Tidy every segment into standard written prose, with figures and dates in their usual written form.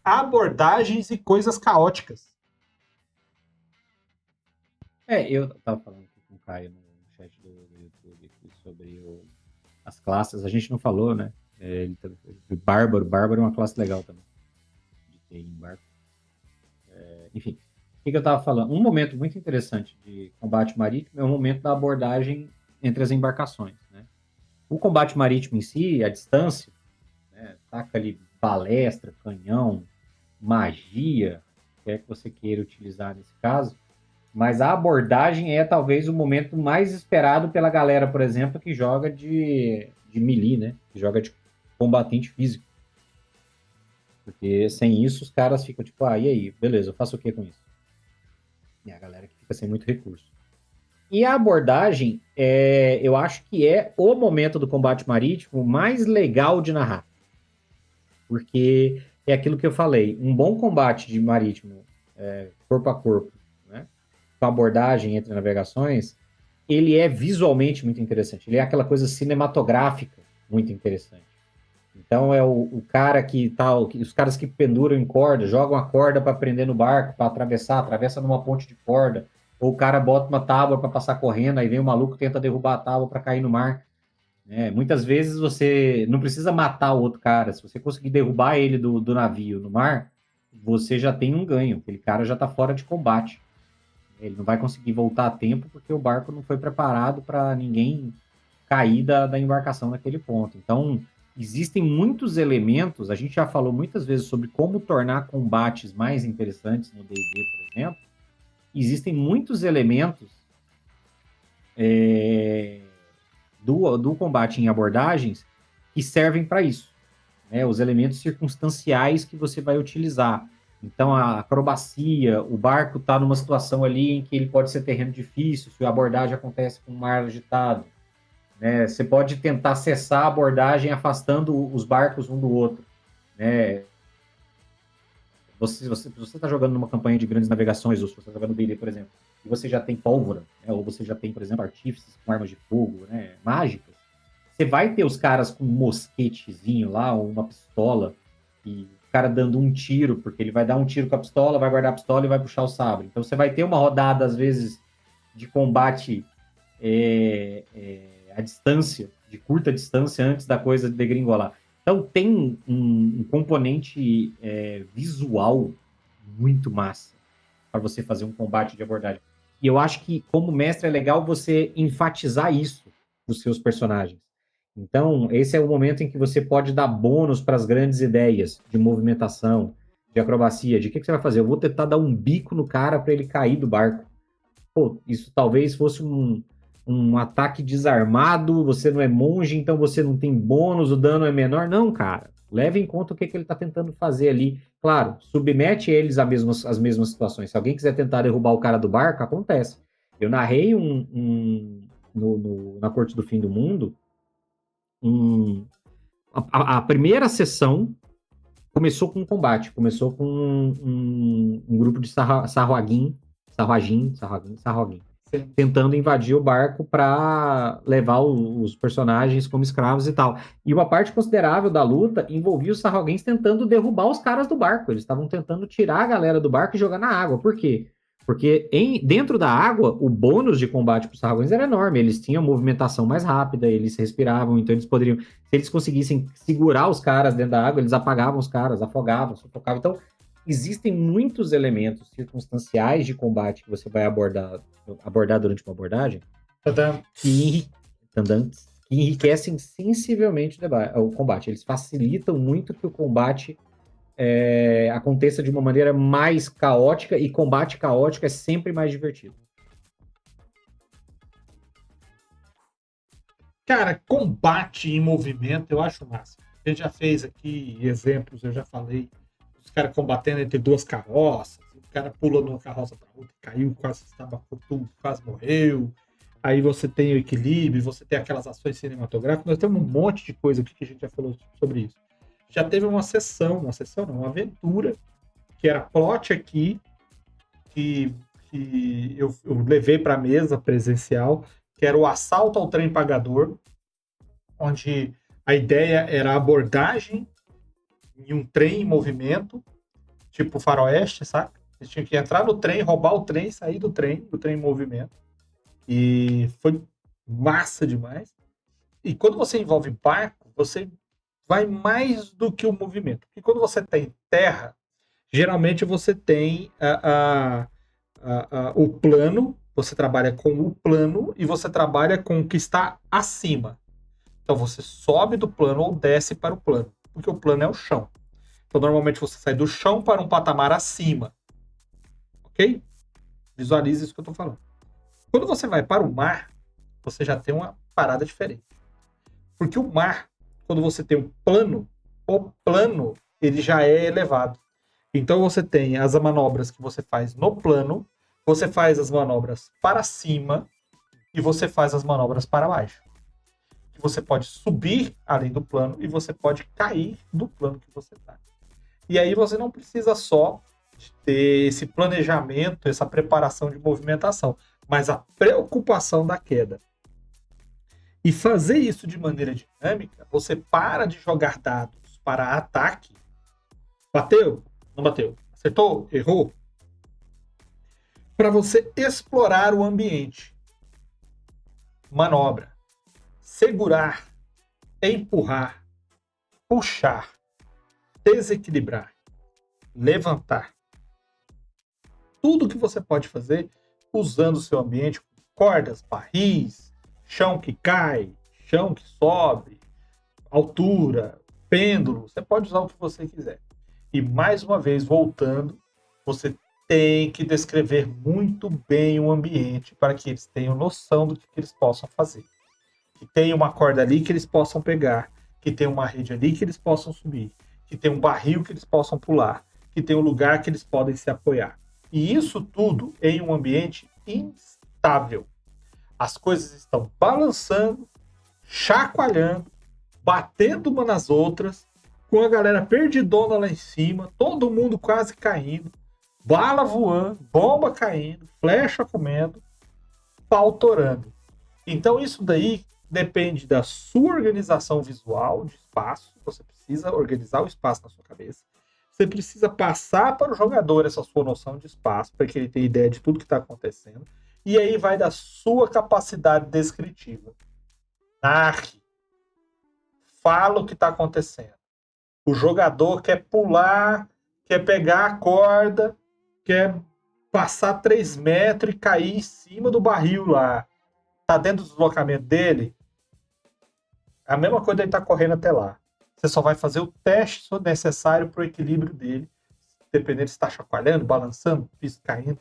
abordagens e coisas caóticas. Eu tava falando aqui com o Caio no chat do YouTube aqui sobre as classes. A gente não falou, né? Bárbaro é uma classe legal também. De ter em barco. Enfim, o que eu tava falando? Um momento muito interessante de combate marítimo é o momento da abordagem entre as embarcações, né? O combate marítimo em si, a distância, né? Taca ali balestra, canhão, magia, quer que você queira utilizar nesse caso. Mas a abordagem é talvez o momento mais esperado pela galera, por exemplo, que joga de melee, né? Que joga de combatente físico. Porque sem isso os caras ficam tipo, e aí? Beleza, eu faço o que com isso? E a galera que fica sem muito recurso. E a abordagem, eu acho que é o momento do combate marítimo mais legal de narrar. Porque é aquilo que eu falei, um bom combate de marítimo, corpo a corpo, né? Com abordagem entre navegações, ele é visualmente muito interessante. Ele é aquela coisa cinematográfica muito interessante. Então é o cara que tá, os caras que penduram em corda, jogam a corda para prender no barco, para atravessa numa ponte de corda, ou o cara bota uma tábua para passar correndo, aí vem o maluco e tenta derrubar a tábua para cair no mar. Muitas vezes você não precisa matar o outro cara, se você conseguir derrubar ele do navio no mar, você já tem um ganho, aquele cara já está fora de combate. Ele não vai conseguir voltar a tempo porque o barco não foi preparado para ninguém cair da embarcação naquele ponto. Então, existem muitos elementos, a gente já falou muitas vezes sobre como tornar combates mais interessantes no D&D, por exemplo. Existem muitos elementos do combate em abordagens que servem para isso. Os elementos circunstanciais que você vai utilizar. Então, a acrobacia, o barco está numa situação ali em que ele pode ser terreno difícil, se a abordagem acontece com o mar agitado. Você pode tentar cessar a abordagem afastando os barcos um do outro. Você está jogando numa campanha de grandes navegações, ou se você está jogando D&D, por exemplo, e você já tem pólvora, ou você já tem, por exemplo, artífices com armas de fogo, mágicas, você vai ter os caras com um mosquetezinho lá, ou uma pistola, e o cara dando um tiro, porque ele vai dar um tiro com a pistola, vai guardar a pistola e vai puxar o sabre. Então você vai ter uma rodada, às vezes, de combate à distância, de curta distância, antes da coisa degringolar. Então tem um componente visual muito massa para você fazer um combate de abordagem. E eu acho que, como mestre, é legal você enfatizar isso nos seus personagens. Então, esse é o momento em que você pode dar bônus para as grandes ideias de movimentação, de acrobacia, de que você vai fazer? Eu vou tentar dar um bico no cara para ele cair do barco. Pô, isso talvez fosse um ataque desarmado, você não é monge, então você não tem bônus, o dano é menor. Não, cara. Leve em conta o que ele está tentando fazer ali. Claro, submete eles às mesmas situações. Se alguém quiser tentar derrubar o cara do barco, acontece. Eu narrei na Corte do Fim do Mundo, a primeira sessão começou com um combate, começou com um grupo de sarruaguin, tentando invadir o barco para levar os personagens como escravos e tal. E uma parte considerável da luta envolvia os sarruaguins tentando derrubar os caras do barco. Eles estavam tentando tirar a galera do barco e jogar na água. Por quê? Porque dentro da água, o bônus de combate para os sarruaguins era enorme. Eles tinham movimentação mais rápida, eles respiravam, então eles poderiam... Se eles conseguissem segurar os caras dentro da água, eles apagavam os caras, afogavam, sufocavam. Então, existem muitos elementos circunstanciais de combate que você vai abordar durante uma abordagem que enriquecem sensivelmente o combate. Eles facilitam muito que o combate aconteça de uma maneira mais caótica, e combate caótico é sempre mais divertido. Cara, combate em movimento eu acho massa. A gente já fez aqui exemplos, eu já falei, os caras combatendo entre duas carroças, o cara pula de uma carroça para outra, caiu, quase estava tudo, quase morreu. Aí você tem o equilíbrio, você tem aquelas ações cinematográficas, nós temos um monte de coisa aqui que a gente já falou sobre isso. Já teve uma aventura, que era plot aqui, que eu levei para a mesa presencial, que era o assalto ao trem pagador, onde a ideia era a abordagem em um trem em movimento, tipo faroeste, saca? Eles tinham que entrar no trem, roubar o trem, sair do trem em movimento. E foi massa demais. E quando você envolve barco, você vai mais do que o movimento. Porque quando você tem terra, geralmente você tem o plano, você trabalha com o plano e você trabalha com o que está acima. Então você sobe do plano ou desce para o plano, porque o plano é o chão. Então normalmente você sai do chão para um patamar acima. Ok? Visualize isso que eu estou falando. Quando você vai para o mar, você já tem uma parada diferente. Porque o mar, quando você tem um plano, o plano ele já é elevado. Então você tem as manobras que você faz no plano, você faz as manobras para cima e você faz as manobras para baixo. Que você pode subir além do plano e você pode cair do plano que você está. E aí você não precisa só de ter esse planejamento, essa preparação de movimentação, mas a preocupação da queda. E fazer isso de maneira dinâmica, você para de jogar dados para ataque. Bateu? Não bateu. Acertou? Errou? Para você explorar o ambiente. Manobra. Segurar. Empurrar. Puxar. Desequilibrar. Levantar. Tudo que você pode fazer usando o seu ambiente, cordas, barris, chão que cai, chão que sobe, altura, pêndulo, você pode usar o que você quiser. E mais uma vez, voltando, você tem que descrever muito bem o ambiente para que eles tenham noção do que eles possam fazer. Que tem uma corda ali que eles possam pegar, que tem uma rede ali que eles possam subir, que tem um barril que eles possam pular, que tem um lugar que eles podem se apoiar. E isso tudo em um ambiente instável. As coisas estão balançando, chacoalhando, batendo uma nas outras, com a galera perdidona lá em cima, todo mundo quase caindo, bala voando, bomba caindo, flecha comendo, pau torando. Então isso daí depende da sua organização visual de espaço. Você precisa organizar o espaço na sua cabeça. Você precisa passar para o jogador essa sua noção de espaço, para que ele tenha ideia de tudo que está acontecendo. E aí vai da sua capacidade descritiva. Narre. Fala o que está acontecendo. O jogador quer pular, quer pegar a corda, quer passar 3 metros e cair em cima do barril lá. Está dentro do deslocamento dele? A mesma coisa ele está correndo até lá. Você só vai fazer o teste necessário para o equilíbrio dele, dependendo se está chacoalhando, balançando, piso caindo.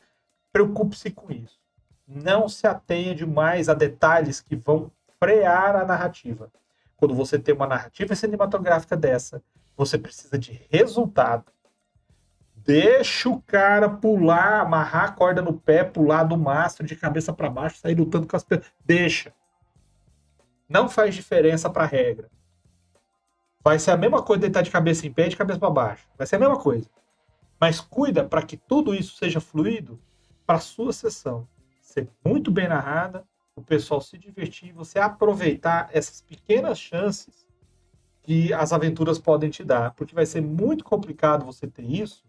Preocupe-se com isso. Não se atenha demais a detalhes que vão frear a narrativa. Quando você tem uma narrativa cinematográfica dessa, você precisa de resultado. Deixa o cara pular, amarrar a corda no pé, pular do mastro de cabeça para baixo, sair lutando com as pessoas. Deixa. Não faz diferença para a regra. Vai ser a mesma coisa de estar de cabeça em pé e de cabeça para baixo. Vai ser a mesma coisa. Mas cuida para que tudo isso seja fluido para a sua sessão. Ser muito bem narrada, o pessoal se divertir, você aproveitar essas pequenas chances que as aventuras podem te dar. Porque vai ser muito complicado você ter isso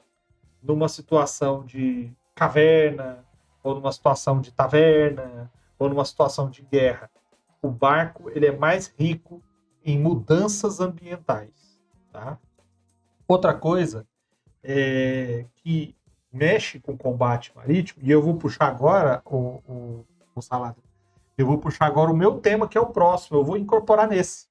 numa situação de caverna, ou numa situação de taverna, ou numa situação de guerra. O barco ele é mais rico em mudanças ambientais. Tá? Outra coisa que mexe com o combate marítimo, e eu vou puxar agora o Salada. Eu vou puxar agora o meu tema, que é o próximo. Eu vou incorporar nesse.